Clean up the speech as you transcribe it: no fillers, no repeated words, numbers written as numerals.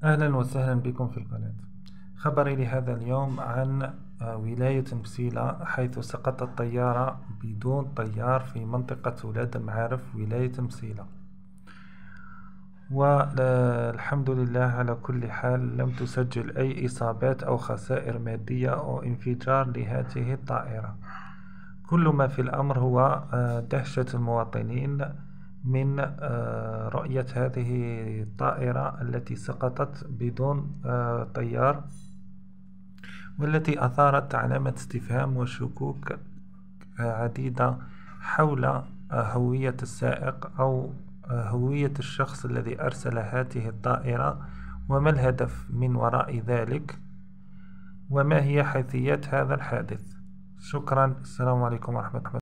أهلا وسهلا بكم في القناة. خبري لهذا اليوم عن ولاية مسيلة، حيث سقطت طيارة بدون طيار في منطقة ولاد المعارف ولاية مسيلة، والحمد لله على كل حال لم تسجل أي إصابات أو خسائر مادية أو انفجار لهذه الطائرة. كل ما في الأمر هو دهشة المواطنين من رؤية هذه الطائرة التي سقطت بدون طيار، والتي أثارت علامة استفهام وشكوك عديدة حول هوية السائق أو هوية الشخص الذي أرسل هذه الطائرة، وما الهدف من وراء ذلك، وما هي حيثيات هذا الحادث. شكرا، السلام عليكم ورحمة الله.